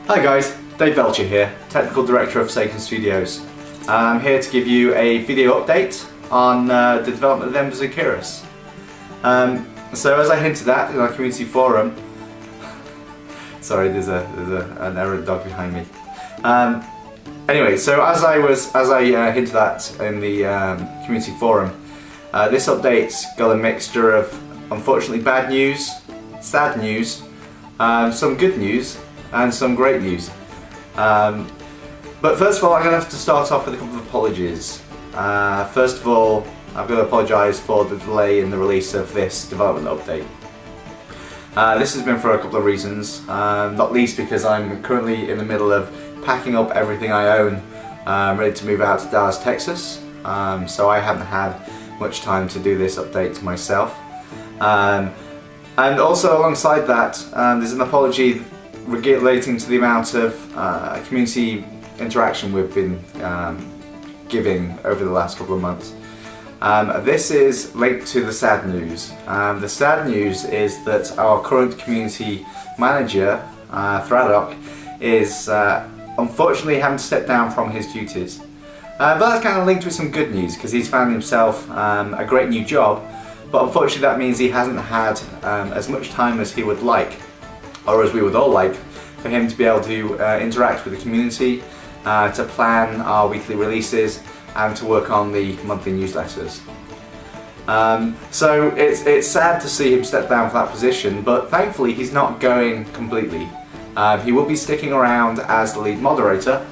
Hi guys, Dave Belcher here, Technical Director of Sacred Studios. I'm here to give you a video update on the development of Embers of Caerus. So as I hinted at in our community forum, sorry, there's an errant dog behind me. Anyway, so as I hinted at in the community forum, this update's got a mixture of unfortunately bad news, sad news, some good news, and some great news. But first of all, I'm going to have to start off with a couple of apologies. First of all, I've got to apologise for the delay in the release of this development update. This has been for a couple of reasons, not least because I'm currently in the middle of packing up everything I own, ready to move out to Dallas, Texas, so I haven't had much time to do this update myself. And also alongside that, there's an apology relating to the amount of community interaction we've been giving over the last couple of months. This is linked to the sad news. The sad news is that our current community manager, Thradok, is unfortunately having to step down from his duties. But that's kind of linked with some good news because he's found himself a great new job, but unfortunately that means he hasn't had as much time as he would like, or as we would all like, for him to be able to interact with the community, to plan our weekly releases, and to work on the monthly newsletters. So it's sad to see him step down from that position, but thankfully he's not going completely. He will be sticking around as the lead moderator,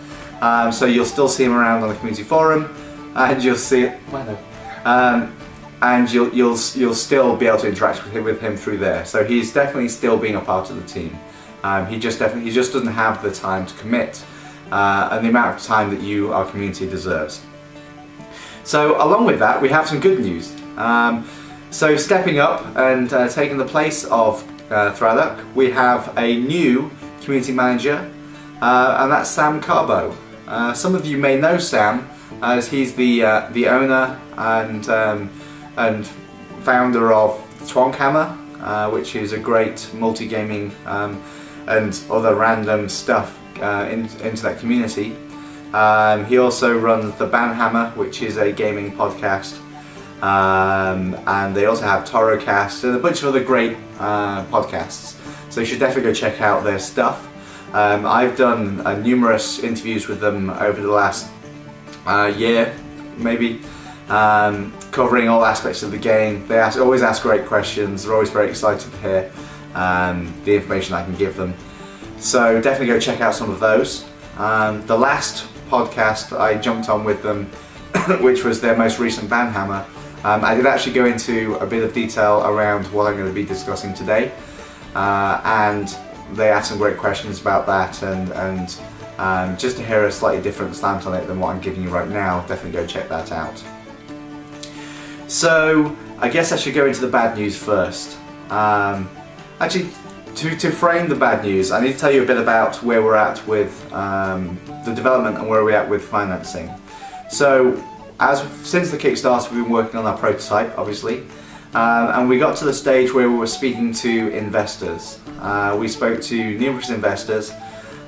so you'll still see him around on the community forum, and you'll see it. And you'll still be able to interact with him through there. So he's definitely still being a part of the team. He just doesn't have the time to commit, and the amount of time that you, our community, deserves. So along with that, we have some good news. So stepping up and taking the place of Thradok, we have a new community manager, and that's Sam Carbo. Some of you may know Sam, as he's the owner and founder of Twonkhammer, which is a great multi-gaming and other random stuff into that community. He also runs the Banhammer, which is a gaming podcast, and they also have Torocast and a bunch of other great podcasts, so you should definitely go check out their stuff. I've done numerous interviews with them over the last year, maybe, covering all aspects of the game. They always ask great questions. They're always very excited to hear the information I can give them. So definitely go check out some of those. The last podcast I jumped on with them, which was their most recent Banhammer, I did actually go into a bit of detail around what I'm going to be discussing today, and they asked some great questions about that, and just to hear a slightly different slant on it than what I'm giving you right now, definitely go check that out. So I guess I should go into the bad news first. Actually, to frame the bad news, I need to tell you a bit about where we're at with the development and where we're at with financing. So since the Kickstarter, we've been working on our prototype, obviously, and we got to the stage where we were speaking to investors. We spoke to numerous investors,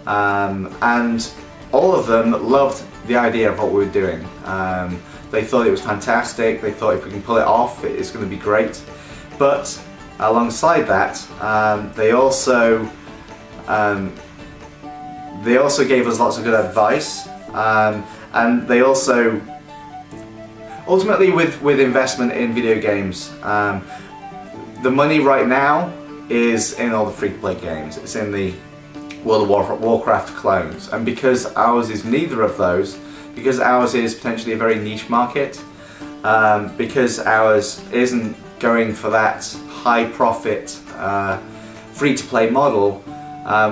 and all of them loved the idea of what we were doing. They thought it was fantastic. They thought if we can pull it off, it's going to be great. But alongside that, they also gave us lots of good advice, and they also, ultimately, with investment in video games, the money right now is in all the free-to-play games. It's in the World of Warcraft clones, and because ours is neither of those, because ours is potentially a very niche market, because ours isn't going for that high profit free-to-play model,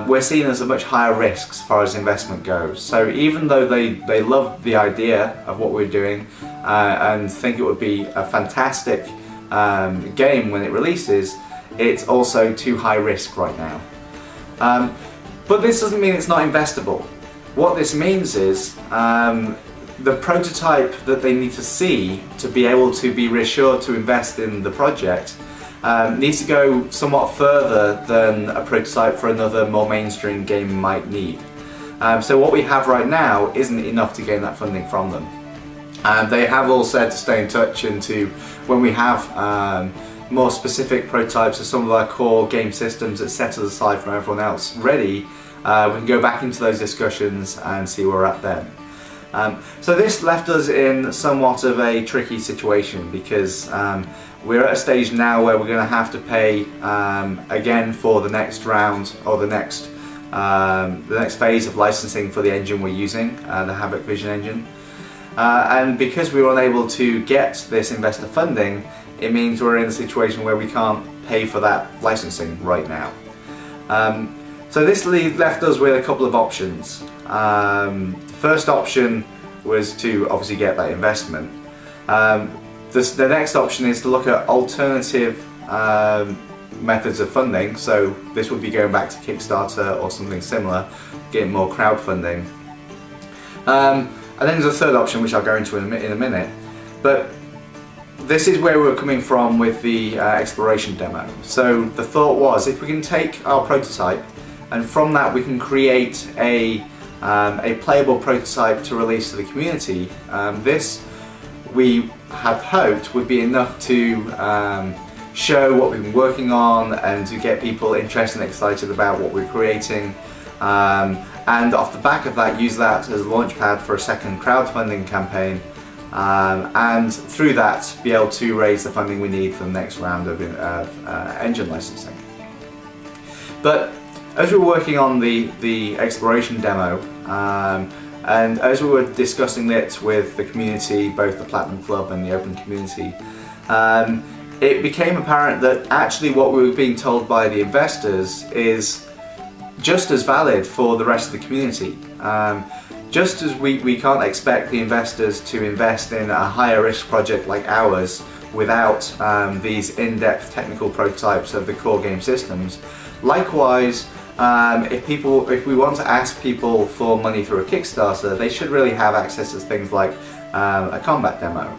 we're seen as a much higher risk as far as investment goes. So even though they love the idea of what we're doing and think it would be a fantastic game when it releases, it's also too high risk right now. But this doesn't mean it's not investable. What this means is the prototype that they need to see to be able to be reassured to invest in the project needs to go somewhat further than a prototype for another more mainstream game might need. So what we have right now isn't enough to gain that funding from them. They have all said to stay in touch, and to, when we have more specific prototypes of some of our core game systems that set us aside from everyone else ready, we can go back into those discussions and see where we're at then. So this left us in somewhat of a tricky situation, because we're at a stage now where we're going to have to pay again for the next round, or the next phase of licensing for the engine we're using, the Havoc Vision engine. And because we were unable to get this investor funding, it means we're in a situation where we can't pay for that licensing right now. So this left us with a couple of options. The first option was to obviously get that investment. The next option is to look at alternative methods of funding. So this would be going back to Kickstarter or something similar, getting more crowdfunding. And then there's a third option, which I'll go into in a minute. But this is where we're coming from with the exploration demo. So the thought was, if we can take our prototype, and from that we can create a playable prototype to release to the community, this we have hoped would be enough to show what we've been working on and to get people interested and excited about what we're creating. And off the back of that, use that as a launchpad for a second crowdfunding campaign, and through that be able to raise the funding we need for the next round of engine licensing. But as we were working on the exploration demo, and as we were discussing it with the community, both the Platinum Club and the open community, it became apparent that actually what we were being told by the investors is just as valid for the rest of the community. Just as we can't expect the investors to invest in a higher risk project like ours without these in-depth technical prototypes of the core game systems, likewise, if we want to ask people for money through a Kickstarter, they should really have access to things like a combat demo.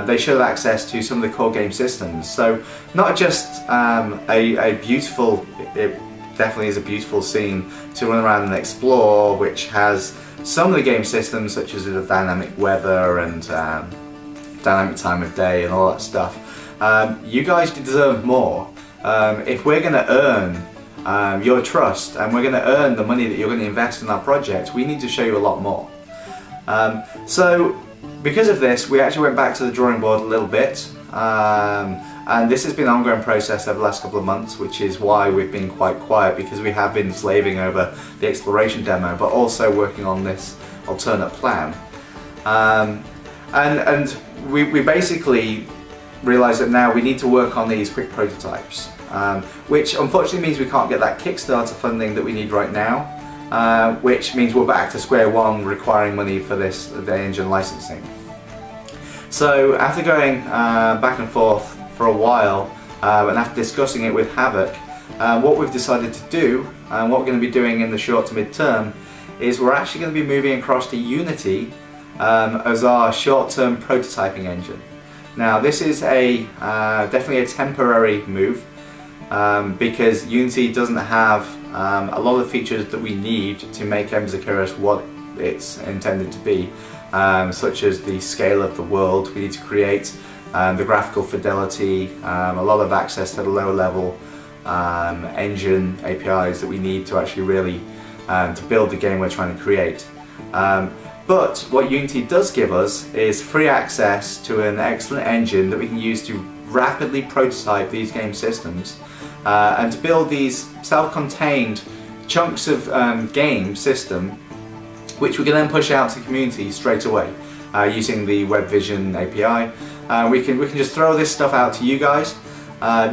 They should have access to some of the core game systems. So not just a beautiful, it definitely is a beautiful scene to run around and explore, which has some of the game systems such as the dynamic weather and dynamic time of day and all that stuff. You guys deserve more. If we're going to earn your trust, and we're going to earn the money that you're going to invest in our project, we need to show you a lot more. So because of this, we actually went back to the drawing board a little bit, and this has been an ongoing process over the last couple of months, which is why we've been quite quiet, because we have been slaving over the exploration demo but also working on this alternate plan. And we basically realised that now we need to work on these quick prototypes, which unfortunately means we can't get that Kickstarter funding that we need right now, which means we're back to square one, requiring money for the engine licensing. So after going back and forth for a while, and after discussing it with Havoc, what we've decided to do, and what we're going to be doing in the short to mid-term, is we're actually going to be moving across to Unity as our short-term prototyping engine. Now this is definitely a temporary move, because Unity doesn't have a lot of the features that we need to make Embers of Caerus what it's intended to be, such as the scale of the world we need to create, the graphical fidelity, a lot of access to the lower level engine APIs that we need to actually really to build the game we're trying to create. But what Unity does give us is free access to an excellent engine that we can use to rapidly prototype these game systems, and to build these self-contained chunks of game system, which we can then push out to the community straight away using the Web Vision API. We can just throw this stuff out to you guys.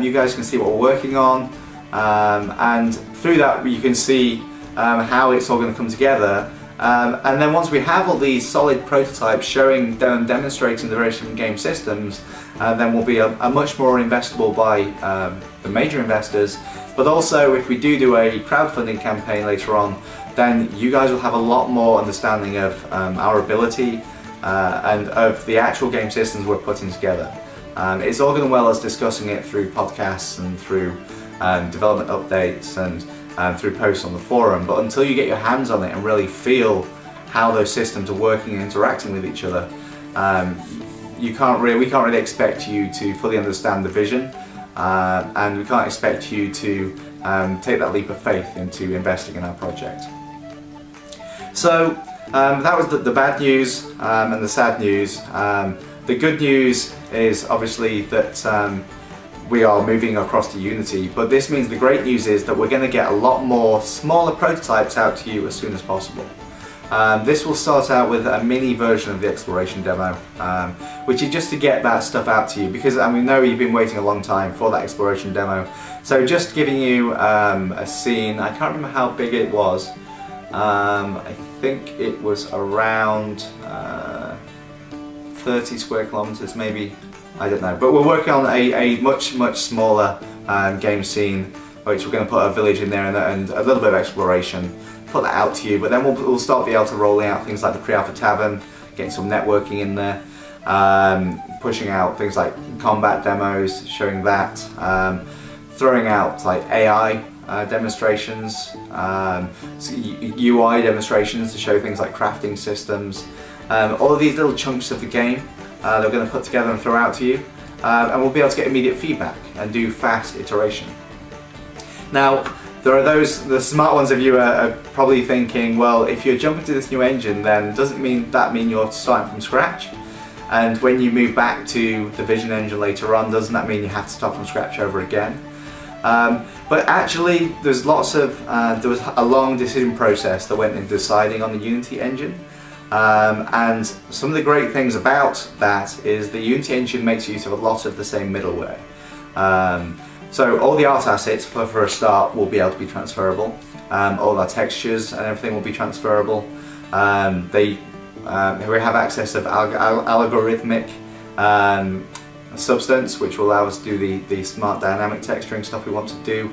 You guys can see what we're working on, and through that you can see how it's all going to come together. And then once we have all these solid prototypes showing and demonstrating the various different game systems, then we'll be a much more investable by the major investors. But also, if we do a crowdfunding campaign later on, then you guys will have a lot more understanding of our ability and of the actual game systems we're putting together. It's all going well as discussing it through podcasts and through development updates and through posts on the forum, but until you get your hands on it and really feel how those systems are working and interacting with each other, we can't really expect you to fully understand the vision, and we can't expect you to take that leap of faith into investing in our project. So that was the bad news and the sad news. The good news is obviously that we are moving across to Unity, but this means the great news is that we're going to get a lot more smaller prototypes out to you as soon as possible. This will start out with a mini version of the exploration demo, which is just to get that stuff out to you, because we know you've been waiting a long time for that exploration demo. So just giving you a scene. I can't remember how big it was. I think it was around 30 square kilometers maybe, I don't know, but we're working on a much smaller game scene, which we're going to put a village in there and a little bit of exploration, put that out to you. But then we'll start be able to rolling out things like the pre-alpha tavern, getting some networking in there, pushing out things like combat demos, showing that, throwing out like AI demonstrations, UI demonstrations to show things like crafting systems, all of these little chunks of the game that we're going to put together and throw out to you, and we'll be able to get immediate feedback and do fast iteration. Now, there are the smart ones of you are probably thinking, well, if you're jumping to this new engine, then doesn't that mean you're starting from scratch? And when you move back to the Vision engine later on, doesn't that mean you have to start from scratch over again? But actually, there was a long decision process that went into deciding on the Unity engine. And some of the great things about that is the Unity engine makes use of a lot of the same middleware. So all the art assets for a start will be able to be transferable. All our textures and everything will be transferable. We have access of algorithmic substance, which will allow us to do the smart dynamic texturing stuff we want to do.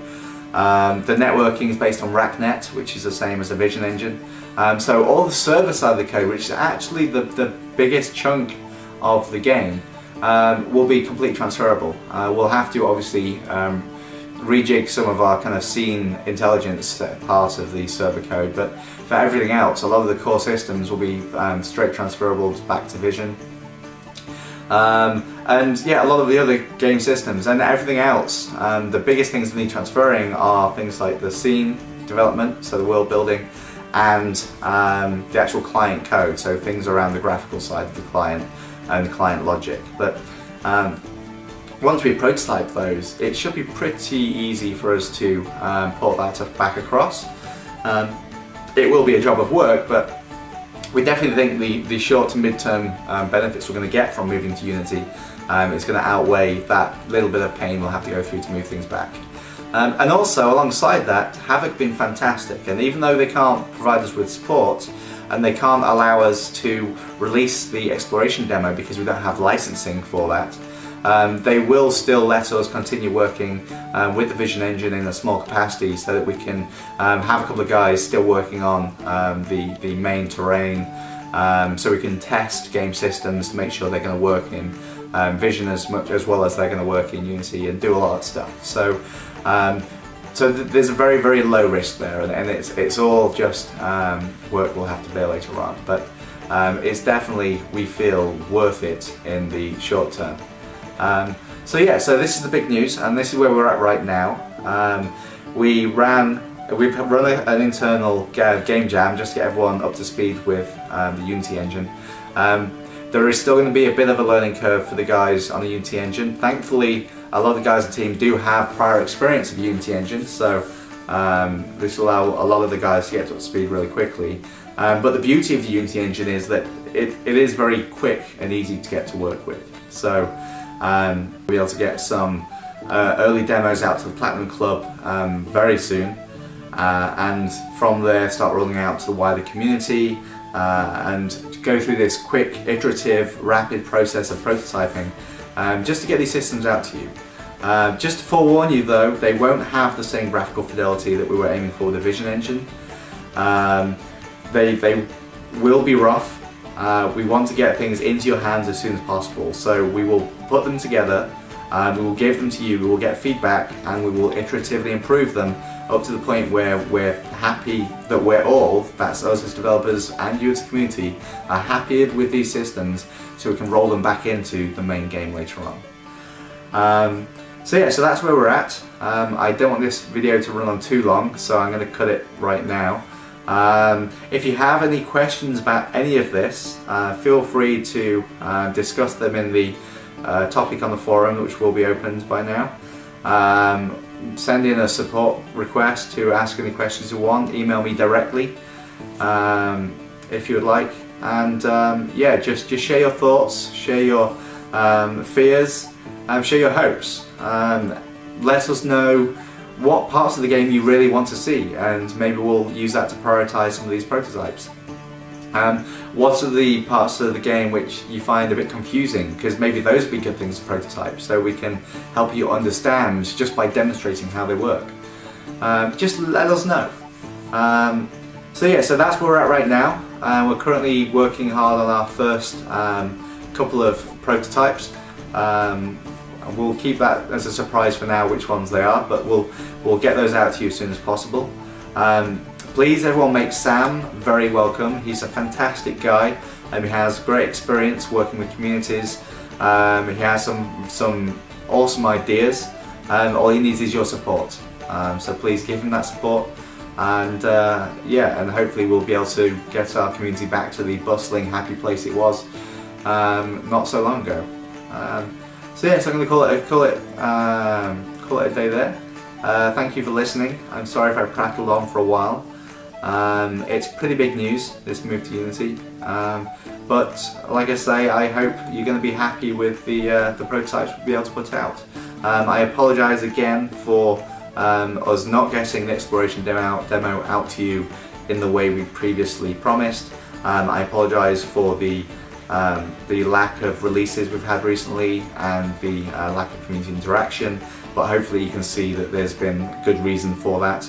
The networking is based on RackNet, which is the same as the Vision engine. So all the server side of the code, which is actually the biggest chunk of the game, will be completely transferable. We'll have to obviously rejig some of our kind of scene intelligence part of the server code, but for everything else, a lot of the core systems will be straight transferable back to Vision. And yeah, a lot of the other game systems and everything else, the biggest things that need transferring are things like the scene development, so the world building, and the actual client code, so things around the graphical side of the client and client logic. But once we prototype those, it should be pretty easy for us to port that back across. It will be a job of work, but we definitely think the short to mid-term benefits we're going to get from moving to Unity is going to outweigh that little bit of pain we'll have to go through to move things back. And also, alongside that, Havoc have been fantastic, and even though they can't provide us with support and they can't allow us to release the exploration demo because we don't have licensing for that, they will still let us continue working with the Vision engine in a small capacity, so that we can have a couple of guys still working on the main terrain, so we can test game systems to make sure they're going to work in Vision as well as they're going to work in Unity, and do a lot of stuff. So there's a very low risk there, and it's all just work we'll have to bear later on, but it's definitely, we feel, worth it in the short term. So this is the big news, and this is where we're at right now. We've run an internal game jam just to get everyone up to speed with the Unity engine. There is still going to be a bit of a learning curve for the guys on the Unity engine. Thankfully, a lot of the guys on the team do have prior experience of the Unity engine, so this will allow a lot of the guys to get up to speed really quickly. But the beauty of the Unity engine is that it is very quick and easy to get to work with. So we'll be able to get some early demos out to the Platinum Club very soon, and from there start rolling out to the wider community, and go through this quick, iterative, rapid process of prototyping, just to get these systems out to you. Just to forewarn you though, they won't have the same graphical fidelity that we were aiming for with the Vision engine. They will be rough, We want to get things into your hands as soon as possible, so we will put them together, we will give them to you, we will get feedback, and we will iteratively improve them up to the point where we're happy that we're all, that's us as developers and you as a community, are happy with these systems, so we can roll them back into the main game later on. So that's where we're at. I don't want this video to run on too long, so I'm going to cut it right now. If you have any questions about any of this, feel free to discuss them in the topic on the forum, which will be opened by now. Send in a support request to ask any questions you want. Email me directly if you would like. And just share your thoughts, share your fears, share your hopes. Let us know what parts of the game you really want to see, and maybe we'll use that to prioritize some of these prototypes. What are the parts of the game which you find a bit confusing, because maybe those would be good things to prototype, so we can help you understand just by demonstrating how they work. Just let us know. So that's where we're at right now. We're currently working hard on our first couple of prototypes. We'll keep that as a surprise for now, which ones they are, but we'll get those out to you as soon as possible. Please everyone make Sam very welcome. He's a fantastic guy, and he has great experience working with communities. He has some awesome ideas, and all he needs is your support. So please give him that support, and and hopefully we'll be able to get our community back to the bustling, happy place it was not so long ago. So I'm going to call it a day there. Thank you for listening. I'm sorry if I prattled on for a while. It's pretty big news, this move to Unity. But like I say, I hope you're going to be happy with the prototypes we'll be able to put out. I apologise again for us not getting the exploration demo out to you in the way we previously promised. I apologise for the lack of releases we've had recently and the lack of community interaction, but hopefully you can see that there's been good reason for that.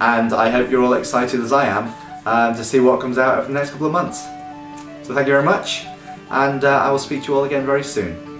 And I hope you're all excited as I am to see what comes out over the next couple of months. So thank you very much, and I will speak to you all again very soon.